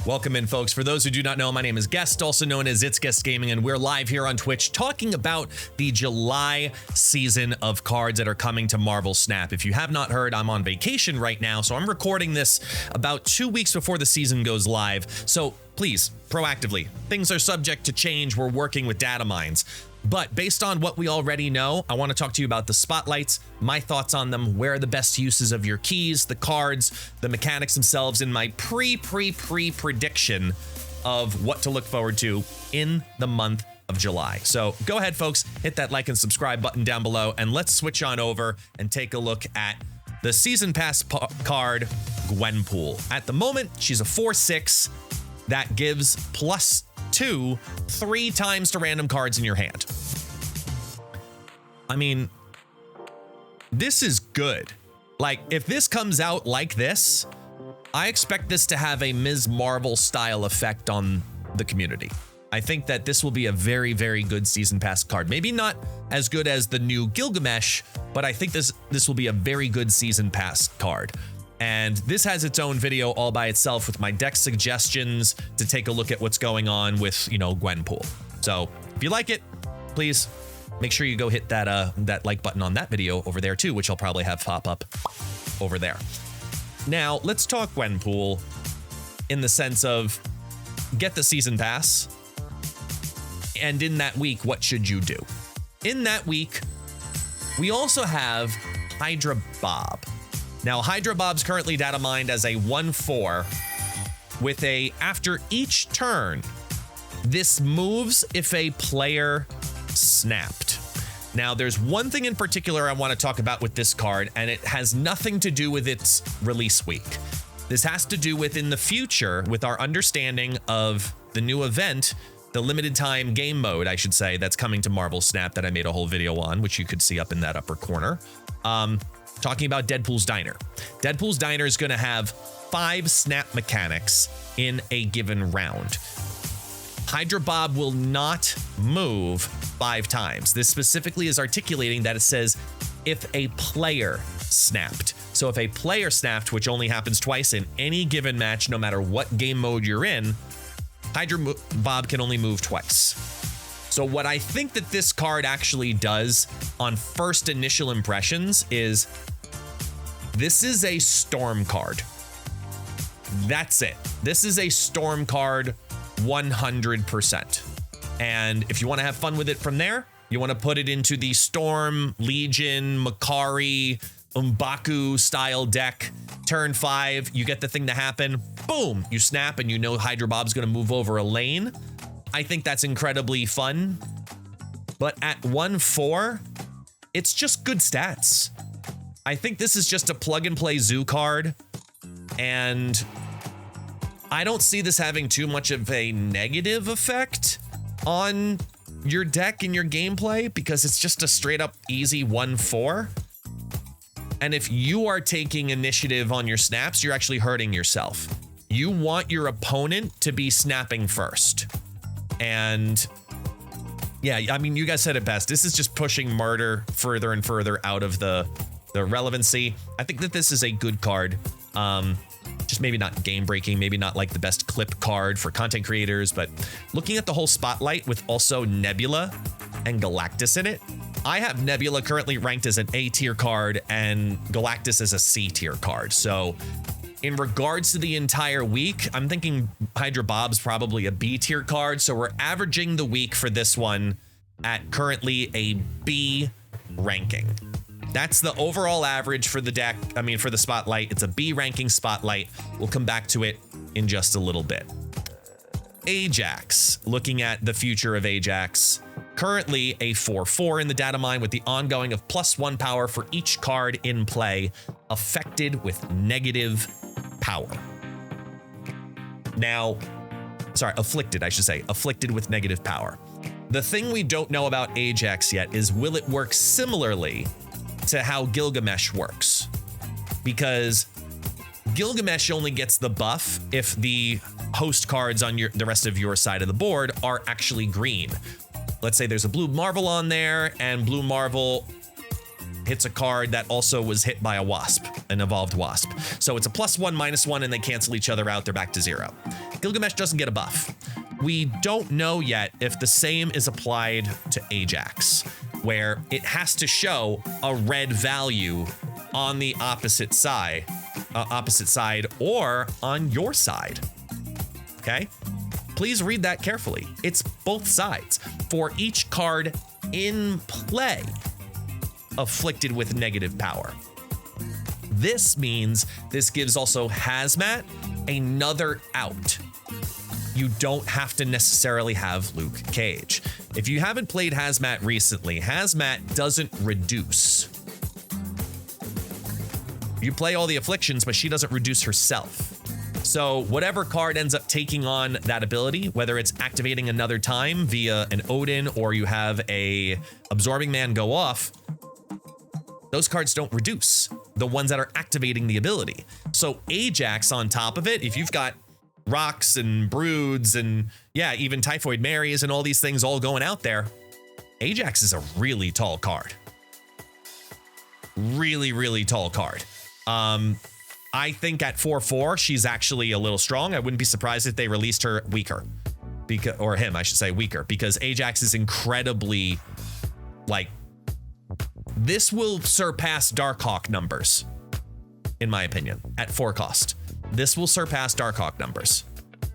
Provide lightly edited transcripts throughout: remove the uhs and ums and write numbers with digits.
Welcome in, folks. For those who do not know, my name is Guest, also known as ItsGuestGaming, and we're live here on Twitch talking about the July season of cards that are coming to Marvel Snap. If you have not heard, I'm on vacation right now, so I'm recording this about 2 weeks before the season goes live. So please, proactively, things are subject to change. We're working with data mines. But based on what we already know, I want to talk to you about the spotlights, my thoughts on them, where are the best uses of your keys, the cards, the mechanics themselves, and my prediction of what to look forward to in the month of July. So go ahead, folks, hit that like and subscribe button down below, and let's switch on over and take a look at the Season Pass card, Gwenpool. At the moment, she's a 4/6 that gives +2 3 times to random cards in your hand. I mean, this is good. Like, if this comes out like this, I expect this to have a Ms. Marvel style effect on the community. I think that this will be a very, very good Season Pass card. Maybe not as good as the new Gilgamesh, but I think this will be a very good Season Pass card. And this has its own video all by itself with my deck suggestions to take a look at what's going on with, you know, Gwenpool. So if you like it, please make sure you go hit that like button on that video over there too, which I'll probably have pop up over there. Now let's talk Gwenpool in the sense of get the Season Pass. And in that week, what should you do? In that week, we also have Hydra Bob. Now, Hydra Bob's currently data mined as a 1/4 with a, after each turn, this moves if a player snapped. Now, there's one thing in particular I want to talk about with this card, and it has nothing to do with its release week. This has to do with in the future, with our understanding of the new event, the limited time game mode, I should say, that's coming to Marvel Snap that I made a whole video on, which you could see up in that upper corner. Talking about Deadpool's Diner. Deadpool's Diner is going to have 5 snap mechanics in a given round. Hydra Bob will not move 5 times. This specifically is articulating that it says if a player snapped. So if a player snapped, which only happens twice in any given match, no matter what game mode you're in, Hydra Bob can only move twice. So what I think that this card actually does on first initial impressions is this is a storm card. That's it. This is a storm card 100%. And if you want to have fun with it from there, you want to put it into the Storm, Legion, Makari, M'Baku style deck. Turn 5, you get the thing to happen. Boom, you snap and you know Hydra Bob's going to move over a lane. I think that's incredibly fun. But at 1/4, it's just good stats. I think this is just a plug and play zoo card. And I don't see this having too much of a negative effect on your deck and your gameplay because it's just a straight up easy 1/4. And if you are taking initiative on your snaps, you're actually hurting yourself. You want your opponent to be snapping first. And yeah, I mean, you guys said it best. This is just pushing murder further and further out of the relevancy. I think that this is a good card. Just maybe not game breaking, maybe not like the best clip card for content creators, but looking at the whole spotlight with also Nebula and Galactus in it, I have Nebula currently ranked as an A tier card and Galactus as a C tier card. So in regards to the entire week, I'm thinking Hydra Bob's probably a B tier card. So we're averaging the week for this one at currently a B ranking. That's the overall average for the deck. I mean, for the spotlight, it's a B ranking spotlight. We'll come back to it in just a little bit. Ajax, looking at the future of Ajax, currently a 4/4 in the data mine with the ongoing of +1 power for each card in play affected with negative power. Now, sorry, afflicted, I should say, afflicted with negative power. The thing we don't know about Ajax yet is will it work similarly to how Gilgamesh works? Because Gilgamesh only gets the buff if the host cards on the rest of your side of the board are actually green. Let's say there's a blue Marvel on there and blue Marvel hits a card that also was hit by a wasp, an evolved wasp. So it's a +1/-1 and they cancel each other out. They're back to 0. Gilgamesh doesn't get a buff. We don't know yet if the same is applied to Ajax, where it has to show a red value on the opposite side or on your side. Okay? Please read that carefully. It's both sides. For each card in play afflicted with negative power. This means this gives also Hazmat another out. You don't have to necessarily have Luke Cage. If you haven't played Hazmat recently, Hazmat doesn't reduce. You play all the afflictions, but she doesn't reduce herself. So whatever card ends up taking on that ability, whether it's activating another time via an Odin or you have a Absorbing Man go off, those cards don't reduce, the ones that are activating the ability. So Ajax on top of it, if you've got Rocks and Broods and yeah, even Typhoid Marys and all these things all going out there, Ajax is a really tall card. Really, really tall card. I think at 4/4, she's actually a little strong. I wouldn't be surprised if they released her weaker. Or him, I should say, weaker. Because Ajax is incredibly, like, this will surpass Darkhawk numbers, in my opinion, at 4 cost. This will surpass Darkhawk numbers.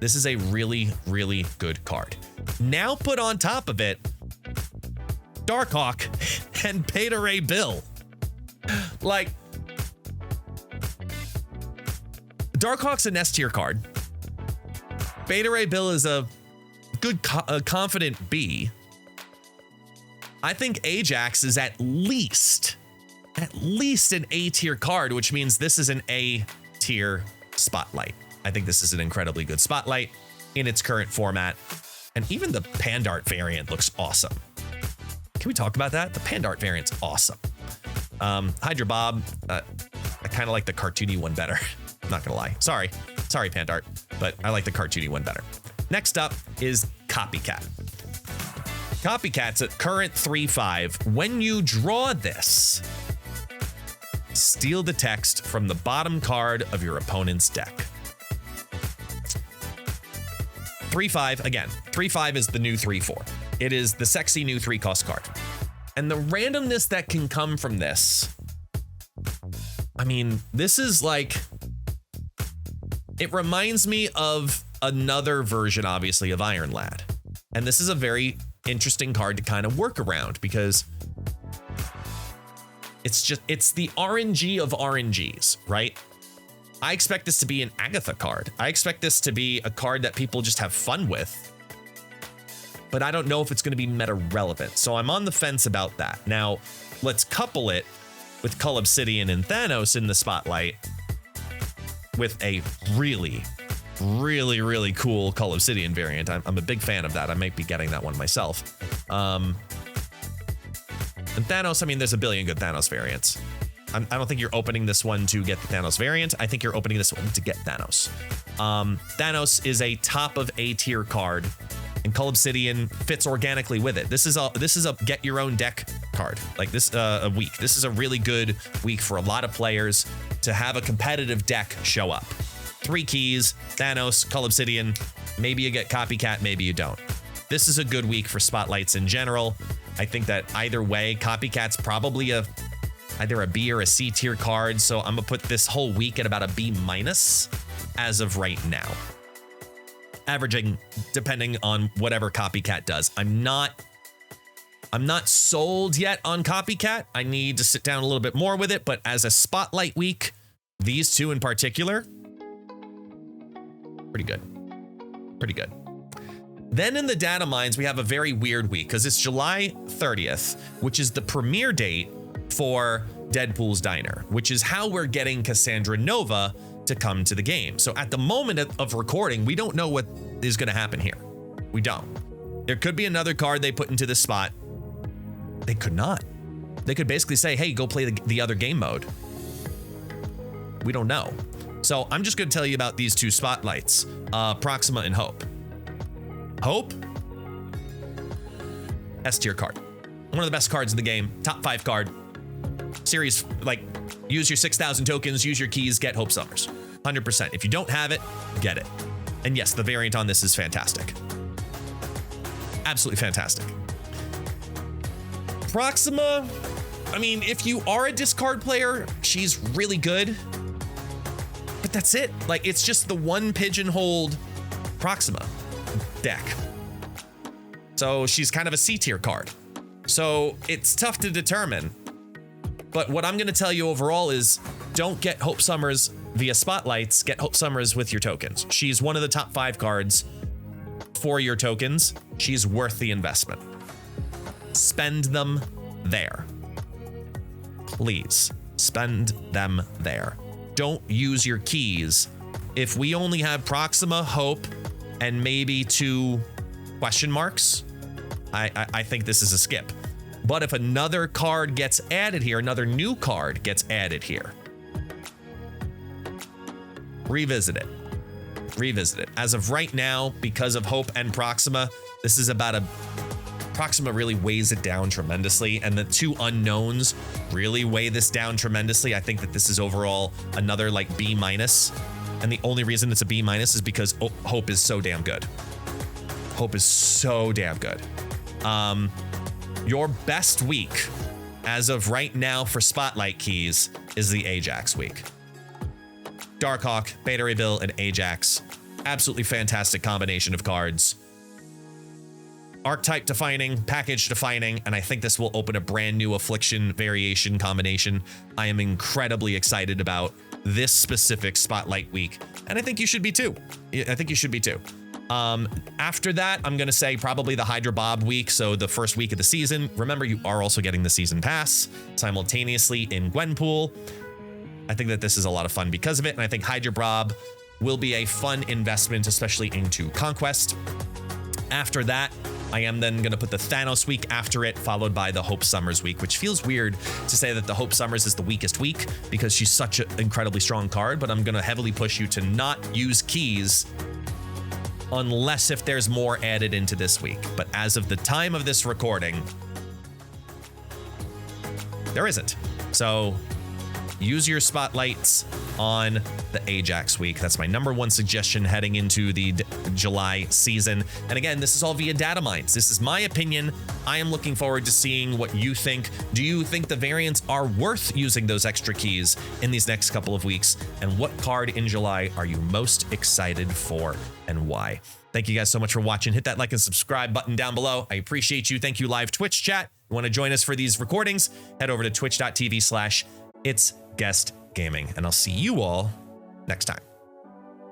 This is a really, really good card. Now put on top of it, Darkhawk and Beta Ray Bill. Like, Darkhawk's an S tier card. Beta Ray Bill is a good, confident B. I think Ajax is at least an A tier card, which means this is an A tier spotlight. I think this is an incredibly good spotlight in its current format. And even the Pandart variant looks awesome. Can we talk about that? The Pandart variant's awesome. Hydra Bob, I kind of like the cartoony one better. Not gonna lie. Sorry, Pandart, but I like the cartoony one better. Next up is Copycat. Copycat's at current 3/5. When you draw this, steal the text from the bottom card of your opponent's deck. 3/5, again, 3/5 is the new 3/4. It is the sexy new 3-cost card. And the randomness that can come from this, I mean, this is like, it reminds me of another version, obviously, of Iron Lad. And this is a very interesting card to kind of work around because it's the RNG of RNGs, right? I expect this to be an Agatha card. I expect this to be a card that people just have fun with, but I don't know if it's going to be meta relevant. So I'm on the fence about that. Now, let's couple it with Cull Obsidian and Thanos in the spotlight with a really, really, really cool Cull Obsidian variant. I'm a big fan of that. I might be getting that one myself. And Thanos, I mean, there's a billion good Thanos variants. I don't think you're opening this one to get the Thanos variant. I think you're opening this one to get Thanos. Thanos is a top of A tier card, and Cull Obsidian fits organically with it. This is a get your own deck card. Like this a week. This is a really good week for a lot of players to have a competitive deck show up. 3 keys, Thanos, Cull Obsidian. Maybe you get Copycat, maybe you don't. This is a good week for spotlights in general. I think that either way, Copycat's probably either a B or a C tier card. So I'm gonna put this whole week at about a B- as of right now. Averaging, depending on whatever Copycat does. I'm not sold yet on Copycat. I need to sit down a little bit more with it, but as a spotlight week, these two in particular, pretty good. Pretty good. Then in the data mines, we have a very weird week because it's July 30th, which is the premiere date for Deadpool's Diner, which is how we're getting Cassandra Nova to come to the game. So at the moment of recording, we don't know what is going to happen here. We don't. There could be another card they put into this spot. They could not. They could basically say, hey, go play the other game mode. We don't know. So I'm just going to tell you about these two spotlights, Proxima and Hope. Hope, S tier card. One of the best cards in the game, top 5 card. Series, like, use your 6,000 tokens, use your keys, get Hope Summers. 100%. If you don't have it, get it. And yes, the variant on this is fantastic. Absolutely fantastic. Proxima, I mean, if you are a discard player, she's really good. But that's it. Like, it's just the one pigeonholed Proxima deck. So she's kind of a C tier card. So it's tough to determine. But what I'm going to tell you overall is don't get Hope Summers via spotlights, get Hope Summers with your tokens. She's one of the top 5 cards for your tokens. She's worth the investment. Spend them there. Please spend them there. Don't use your keys. If we only have Proxima, Hope, and maybe 2 question marks, I think this is a skip. But if another card gets added here, another new card gets added here, revisit it. Revisit it. As of right now, because of Hope and Proxima, this is about a... Proxima really weighs it down tremendously, and the 2 unknowns really weigh this down tremendously. I think that this is overall another like B-. And the only reason it's a B- is because Hope is so damn good. Hope is so damn good. Your best week as of right now for Spotlight keys is the Ajax week. Darkhawk, Beta Ray Bill, and Ajax. Absolutely fantastic combination of cards. Archetype defining, package defining, and I think this will open a brand new Affliction variation combination. I am incredibly excited about this specific Spotlight week, and I think you should be too. I think you should be too. After that, I'm going to say probably the Hydra Bob week, so the first week of the season. Remember, you are also getting the season pass simultaneously in Gwenpool. I think that this is a lot of fun because of it, and I think Hydra Bob will be a fun investment, especially into Conquest. After that, I am then going to put the Thanos week after it, followed by the Hope Summers week, which feels weird to say that the Hope Summers is the weakest week because she's such an incredibly strong card, but I'm going to heavily push you to not use keys unless if there's more added into this week. But as of the time of this recording, there isn't. So use your spotlights on the Ajax week. That's my #1 suggestion heading into the July season. And again, this is all via data mines. This is my opinion. I am looking forward to seeing what you think. Do you think the variants are worth using those extra keys in these next couple of weeks? And what card in July are you most excited for and why? Thank you guys so much for watching. Hit that like and subscribe button down below. I appreciate you. Thank you, live Twitch chat. You want to join us for these recordings? Head over to twitch.tv/ItsGuestGaming. And I'll see you all next time.